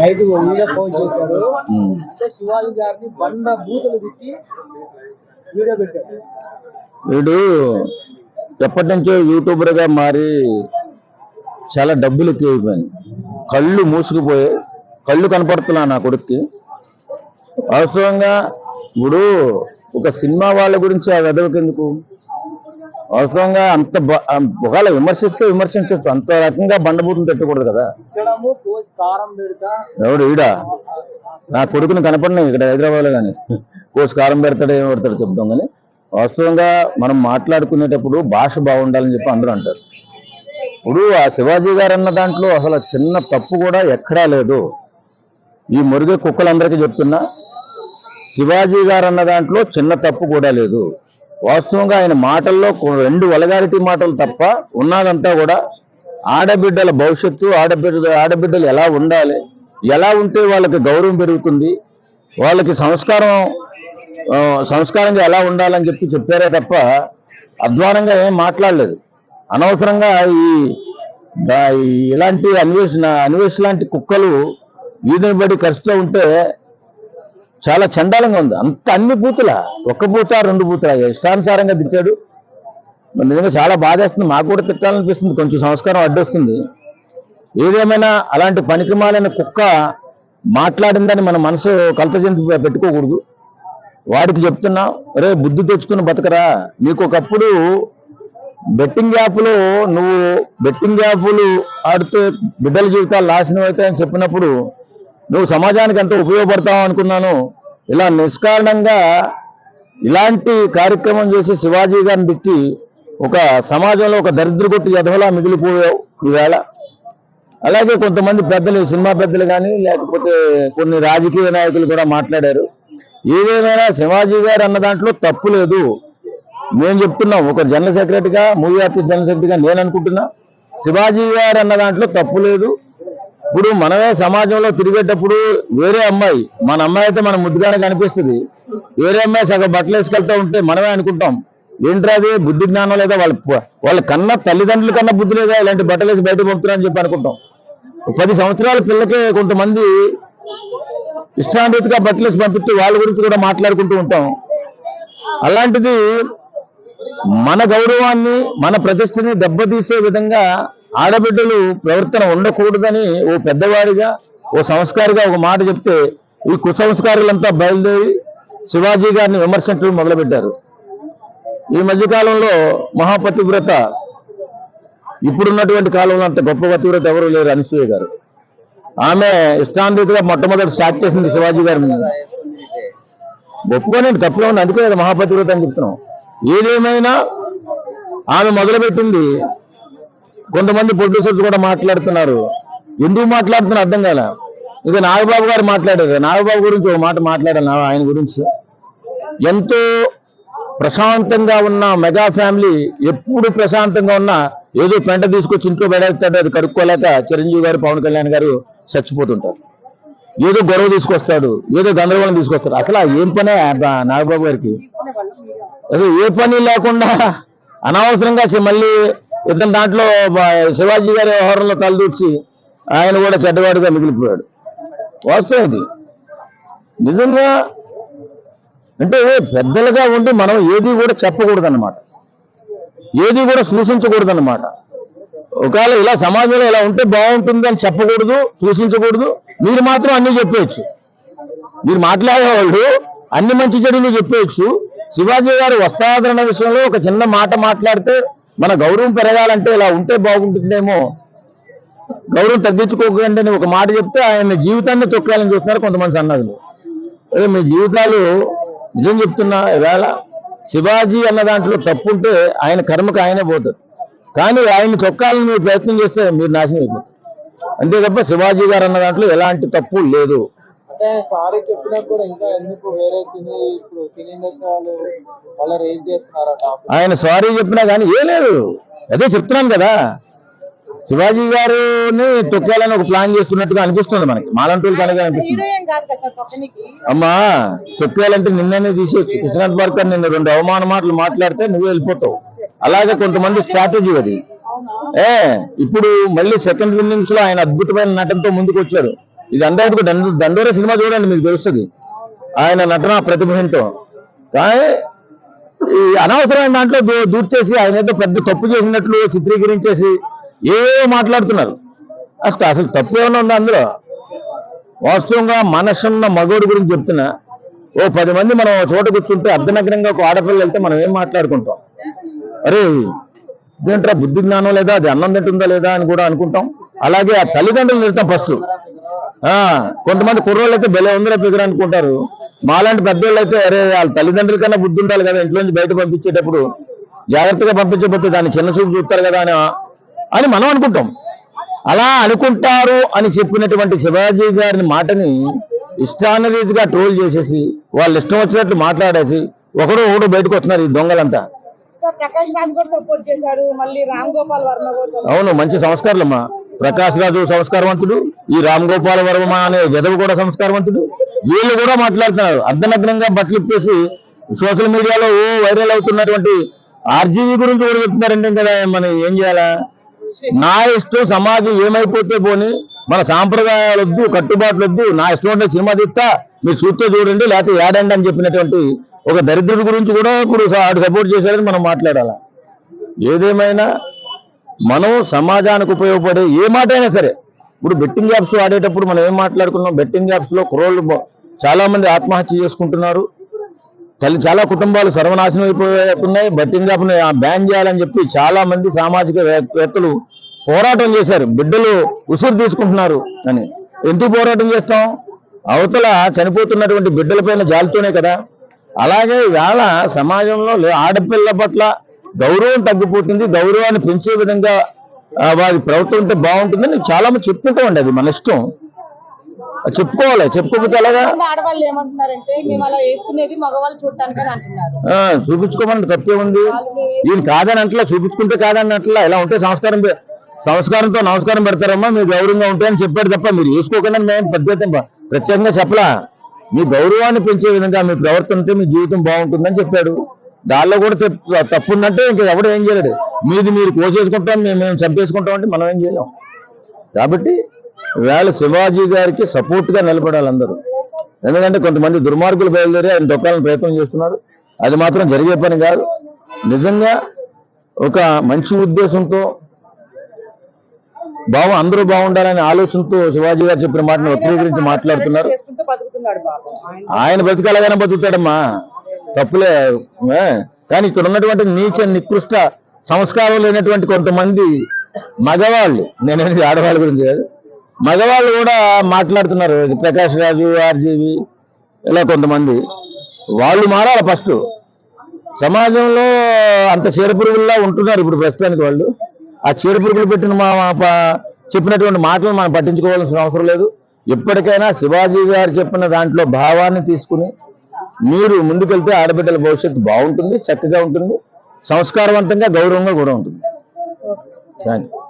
Night video post చేశారు. అంటే శివాజీ గారిని బండ బూతులు తిట్టి వీడియో పెట్టారు. వీడు ఎప్పటి నుంచో యూట్యూబర్ గా మారి చాలా డబ్బులు ఎక్కువైపోయింది. కళ్ళు మూసుకుపోయి కళ్ళు కనపడుతున్నా నా కొడుక్కి. వాస్తవంగా ఇప్పుడు ఒక సినిమా వాళ్ళ గురించి ఆ వెదవకి ఎందుకు? వాస్తవంగా అంత ఒకవేళ విమర్శిస్తే విమర్శించవచ్చు, అంత రకంగా బండబూతులు తిట్టకూడదు కదా. ఎవడు ఈడా నా కొడుకుని కనపడినాయి ఇక్కడ హైదరాబాద్ లో కానీ కోసి కారం పెడతాడు ఏం పెడతాడు చెప్తాం. కానీ వాస్తవంగా మనం మాట్లాడుకునేటప్పుడు భాష బాగుండాలని చెప్పి అందరూ అంటారు. ఇప్పుడు ఆ శివాజీ గారు అన్న దాంట్లో అసలు చిన్న తప్పు కూడా ఎక్కడా లేదు. ఈ మురిగే కుక్కలందరికీ చెప్తున్నా, శివాజీ గారు అన్న దాంట్లో చిన్న తప్పు కూడా లేదు. వాస్తవంగా ఆయన మాటల్లో 2 వల్గారిటీ మాటలు తప్ప ఉన్నదంతా కూడా ఆడబిడ్డల భవిష్యత్తు, ఆడబిడ్డలు ఎలా ఉండాలి, ఎలా ఉంటే వాళ్ళకి గౌరవం పెరుగుతుంది, వాళ్ళకి సంస్కారంగా ఎలా ఉండాలని చెప్పారే తప్ప అధ్వానంగా ఏం మాట్లాడలేదు. అనవసరంగా ఇలాంటి అన్వేష్ లాంటి కుక్కలు వీధిని పడి ఖర్చుతో ఉంటే చాలా చండాలంగా ఉంది. అన్ని బూతుల, 1 బూత 2 బూతుల ఇష్టానుసారంగా తిట్టాడు. నిజంగా చాలా బాధేస్తుంది. మాకు కూడా తిట్టాలనిపిస్తుంది, కొంచెం సంస్కారం అడ్డొస్తుంది. ఏదేమైనా అలాంటి పనికిమాలిన కుక్క మాట్లాడిందని మన మనసు కలతజంతు పెట్టుకోకూడదు. వాడికి చెప్తున్నా, రే బుద్ధి తెచ్చుకుని బతకరా. నీకు ఒకప్పుడు బెట్టింగ్ యాప్లు ఆడితే బిడ్డల జీవితాలు నాశనం అవుతాయని చెప్పినప్పుడు నువ్వు సమాజానికి ఎంత ఉపయోగపడతావు అనుకున్నాను. ఇలా నిష్కారణంగా ఇలాంటి కార్యక్రమం చేసి శివాజీ గారిని తిట్టి ఒక సమాజంలో ఒక దరిద్ర కొట్టి ఎదవలా మిగిలిపోయావు ఈవేళ. అలాగే కొంతమంది పెద్దలు, సినిమా పెద్దలు కానీ లేకపోతే కొన్ని రాజకీయ నాయకులు కూడా మాట్లాడారు. ఏదేమైనా శివాజీ గారు అన్న దాంట్లో తప్పు లేదు. మేము చెప్తున్నాం, ఒక జనరల్ సెక్రటరీగా, మూవీ ఆర్టిస్ట్ జనరల్ సెక్రటరీగా నేను అనుకుంటున్నా శివాజీ గారు అన్న దాంట్లో తప్పు లేదు. ఇప్పుడు మనమే సమాజంలో తిరిగేటప్పుడు వేరే అమ్మాయి, మన అమ్మాయి అయితే మన ముద్దుగానే కనిపిస్తుంది, వేరే అమ్మాయి సగం బట్టలు వేసుకెళ్తా ఉంటే మనమే అనుకుంటాం, ఏంట్రా అది బుద్ధి జ్ఞానం లేదా, వాళ్ళ కన్నా తల్లిదండ్రుల కన్నా బుద్ధి లేదా ఇలాంటి బట్టలు వేసి బయట పంపుతారని చెప్పి అనుకుంటాం. 10 సంవత్సరాల పిల్లకే కొంతమంది ఇష్టానురీతిగా బట్టలు వేసి పంపిస్తూ వాళ్ళ గురించి కూడా మాట్లాడుకుంటూ ఉంటాం. అలాంటిది మన గౌరవాన్ని, మన ప్రతిష్టని దెబ్బతీసే విధంగా ఆడబిడ్డలు ప్రవర్తన ఉండకూడదని ఓ పెద్దవాడిగా, ఓ సంస్కారిగా ఒక మాట చెప్తే ఈ కుసంస్కారులంతా బయలుదేరి శివాజీ గారిని విమర్శించడం మొదలుపెట్టారు. ఈ మధ్యకాలంలో మహాపతివ్రత, ఇప్పుడున్నటువంటి కాలంలో అంత గొప్ప పతివ్రత ఎవరు లేరు, అనసూయ గారు. ఆమె ఇష్టానురీతిగా మొట్టమొదటి స్టార్ట్ చేసింది శివాజీ గారిని. ఒప్పుకోనండి, తప్పుగా ఉంది, అందుకే కదా మహాపతివ్రత అని చెప్తున్నాం. ఏదేమైనా ఆమె మొదలుపెట్టింది. కొంతమంది ప్రొడ్యూసర్స్ కూడా మాట్లాడుతున్నారు, ఎందుకు మాట్లాడుతున్నారు అర్థం కాల. ఇక నాగబాబు గారు మాట్లాడారు. నాగబాబు గురించి ఒక మాట మాట్లాడాను. ఆయన గురించి ఎంతో ప్రశాంతంగా ఉన్న మెగా ఫ్యామిలీ, ఎప్పుడు ప్రశాంతంగా ఉన్నా ఏదో పెంట తీసుకొచ్చి ఇంట్లో పెడేస్తాడు, అది కడుక్కోలేక చిరంజీవి గారు, పవన్ కళ్యాణ్ గారు చచ్చిపోతుంటారు. ఏదో గొడవ తీసుకొస్తాడు, ఏదో గందరగోళం తీసుకొస్తాడు. అసలు ఏం పనే నాగబాబు గారికి? అసలు ఏ పని లేకుండా అనవసరంగా మళ్ళీ ఇతను దాంట్లో శివాజీ గారి వ్యవహారంలో తలదూర్చి ఆయన కూడా చెడ్డవాడిగా మిగిలిపోయాడు. వాస్తవం ఇది. నిజంగా అంటే పెద్దలుగా ఉండి మనం ఏది కూడా చెప్పకూడదన్నమాట, ఏది కూడా సూచించకూడదన్నమాట. ఒకవేళ ఇలా సమాజంలో ఇలా ఉంటే బాగుంటుంది అని చెప్పకూడదు, సూచించకూడదు. మీరు మాత్రం అన్ని చెప్పేయచ్చు. మీరు మాట్లాడేవాళ్ళు అన్ని మంచి చెడులు చెప్పేయచ్చు. శివాజీ గారు వస్త్రాధరణ విషయంలో ఒక చిన్న మాట మాట్లాడితే మన గౌరవం పెరగాలంటే ఇలా ఉంటే బాగుంటుందేమో, గౌరవం తగ్గించుకోకండి అని ఒక మాట చెప్తే ఆయన జీవితాన్ని తొక్కాలని చూస్తున్నారు కొంతమంది సన్నదులు. అదే మీ జీవితాలు నిజం చెప్తున్నా. ఇవాళ శివాజీ అన్న దాంట్లో తప్పుంటే ఆయన కర్మకు ఆయనే పోతాడు, కానీ ఆయన్ని తొక్కాలని మీరు ప్రయత్నం చేస్తే మీరు నాశనం అయిపోతారు. అంతే తప్ప శివాజీ గారు అన్న దాంట్లో ఎలాంటి తప్పు లేదు. అంటే సారీ చెప్పినా కూడా ఇంకా ఎందుకు వేరే సినీ వాళ్ళు రేజ్ చేస్తున్నారట. ఆయన సారీ చెప్పినా కానీ ఏ లేదు, అదే చెప్తున్నాను కదా, శివాజీ గారిని తొక్కాలని ఒక ప్లాన్ చేస్తున్నట్టుగా అనిపిస్తుంది మనకి, మాలంటూరు కనుక అనిపిస్తుంది. అమ్మా తొక్కాలంటే నిన్ననే తీసేయచ్చు. కృష్ణాథ్ భార్కర్ నిన్న 2 అవమాన మాటలు మాట్లాడితే నువ్వు వెళ్ళిపోతావు. అలాగే కొంతమంది స్ట్రాటజీ అది. ఇప్పుడు మళ్ళీ సెకండ్ ఇన్నింగ్స్ లో ఆయన అద్భుతమైన నటనతో ముందుకు వచ్చారు. ఇది అందరికీ దండోర సినిమా చూడండి, మీకు తెలుస్తుంది ఆయన నటన ప్రతిభ ఏంటో. కానీ ఈ అనవసరమైన దాంట్లో దూర్చేసి ఆయన ఏదో పెద్ద తప్పు చేసినట్లు చిత్రీకరించేసి ఏవేవో మాట్లాడుతున్నారు. అసలు తప్పు ఏమైనా ఉందా అందులో? వాస్తవంగా మనసున్న మగోడు గురించి చెప్తున్నా. ఓ 10 మంది మనం చోట కూర్చుంటే అర్ధనగ్నంగా ఒక ఆడపిల్ల వెళ్తే మనం ఏం మాట్లాడుకుంటాం? అరే ఇదేంట్రా బుద్ధి జ్ఞానం లేదా, అది అన్నం తింటుందా లేదా అని కూడా అనుకుంటాం. అలాగే ఆ తల్లిదండ్రులు నిడతాం ఫస్ట్. కొంతమంది కుర్రోళ్ళు అయితే బెలే ఉందిరా ఫిగర్ అనుకుంటారు. మాలాంటి పెద్దోళ్ళు అయితే అరే వాళ్ళ తల్లిదండ్రుల కన్నా బుద్ధి ఉండాలి కదా, ఇంట్లో నుంచి బయట పంపించేటప్పుడు జాగ్రత్తగా పంపించకపోతే దాన్ని చిన్న చూపు చూస్తారు కదా అని మనం అనుకుంటాం. అలా అనుకుంటారు అని చెప్పినటువంటి శివాజీ గారిని మాటని ఇష్టానురీతిగా ట్రోల్ చేసేసి వాళ్ళు ఇష్టం వచ్చినట్లు మాట్లాడేసి ఒకడు బయటకు వస్తున్నారు ఈ దొంగలంతా. ప్రకాష్ రాజ్ కూడా సపోర్ట్ చేశారు, మళ్ళీ రామ్ గోపాల్ వర్మ కూడా. అవును, మంచి సంస్కారాలమ్మా. ప్రకాష్ రాజు సంస్కారవంతుడు, ఈ రామ్ గోపాల్ వర్మ అనే విధవ కూడా సంస్కారవంతుడు. వీళ్ళు కూడా మాట్లాడుతున్నారు అర్ధనగ్నంగా బట్టలు ఇప్పేసి సోషల్ మీడియాలో వైరల్ అవుతున్నటువంటి ఆర్జీవీ గురించి కూడా చెప్తున్నారంటే కదా మనం ఏం చేయాలా? నా ఇష్టం, సమాజం ఏమైపోతే పోని, మన సాంప్రదాయాలు వద్దు, కట్టుబాట్లు వద్దు, నా ఇష్టం ఉంటే సినిమా తీస్తా, మీరు చూస్తే చూడండి లేకపోతే ఏడండి అని చెప్పినటువంటి ఒక దరిద్రుడి గురించి కూడా ఇప్పుడు ఆడు సపోర్ట్ చేశారని మనం మాట్లాడాలా. ఏదేమైనా మనం సమాజానికి ఉపయోగపడే ఏ మాట అయినా సరే, ఇప్పుడు బెట్టింగ్ యాప్స్ ఆడేటప్పుడు మనం ఏం మాట్లాడుకున్నాం? బెట్టింగ్ యాప్స్ లో కుర్రోళ్ళు చాలా మంది ఆత్మహత్య చేసుకుంటున్నారు, చాలా కుటుంబాలు సర్వనాశనం అయిపోతున్నాయి. బెట్టింగ్ యాప్ బ్యాన్ చేయాలని చెప్పి చాలా మంది సామాజిక వేత్తలు పోరాటం చేశారు. బిడ్డలు ఉసురు తీసుకుంటున్నారు అని. ఎందుకు పోరాటం చేస్తాం? అవతల చనిపోతున్నటువంటి బిడ్డలపైన జాలితోనే కదా. అలాగే ఇవాళ సమాజంలో ఆడపిల్ల పట్ల గౌరవం తగ్గిపోతుంది. గౌరవాన్ని పెంచే విధంగా వారి ప్రవర్తన ఉంటే బాగుంటుందని చాలా మంది చెప్పుకుంటామండి. అది మన ఇష్టం, చెప్పుకోవాలి. చెప్పుకోకపోతే అలాగా ఆడవాళ్ళు ఏమంటున్నారంటే మేము అలా వేసుకునేది మగవాళ్ళు చూడటానికి అంటున్నారు. చూపించుకోమని తప్పే ఉంది. ఈయన కాదని అంటలా, చూపించుకుంటే కాదని అంటలా. ఇలా ఉంటే సంస్కారంతో నమస్కారం పెడతారమ్మా, మీరు గౌరవంగా ఉంటాయని చెప్పాడు తప్ప మీరు వేసుకోకుండా మేము ప్రత్యేకంగా చెప్పలా. మీ గౌరవాన్ని పెంచే విధంగా మీ ప్రవర్తన ఉంటే మీ జీవితం బాగుంటుందని చెప్పాడు. దానిలో కూడా తప్పు ఉందంటే ఇంకా ఎవడు ఏం చేయలేడు. మీరు కోసేసుకుంటాం, మేము చంపేసుకుంటాం అంటే మనం ఏం చేయలేం. కాబట్టి వేళ శివాజీ గారికి సపోర్ట్ గా నిలబడాలి అందరూ. ఎందుకంటే కొంతమంది దుర్మార్గులు బయలుదేరి ఆయన దొక్కాలని ప్రయత్నం చేస్తున్నారు. అది మాత్రం జరిగే పని కాదు. నిజంగా ఒక మంచి ఉద్దేశంతో అందరూ బాగుండాలనే ఆలోచనతో శివాజీ గారు చెప్పిన మాటను వక్రీకరించి మాట్లాడుతున్నారు. ఆయన బతికాలగానే బతుకుతాడమ్మా, తప్పులే. కానీ ఇక్కడ ఉన్నటువంటి నీచ నికృష్ట సంస్కారం లేనటువంటి కొంతమంది మగవాళ్ళు, నేనేది ఆడవాళ్ళ గురించి కాదు, మగవాళ్ళు కూడా మాట్లాడుతున్నారు. ప్రకాష్ రాజు, ఆర్జీవి, ఇలా కొంతమంది వాళ్ళు మారాలి ఫస్ట్. సమాజంలో అంత చీడపురుగుల్లా ఉంటున్నారు ఇప్పుడు ప్రస్తుతానికి వాళ్ళు. ఆ చీడపురుగులు పెట్టిన చెప్పినటువంటి మాటలు మనం పట్టించుకోవాల్సిన అవసరం లేదు. ఎప్పటికైనా శివాజీ గారు చెప్పిన దాంట్లో భావాన్ని తీసుకుని మీరు ముందుకెళ్తే ఆడబిడ్డల భవిష్యత్తు బాగుంటుంది, చక్కగా ఉంటుంది, సంస్కారవంతంగా గౌరవంగా కూడా ఉంటుంది. Thank you.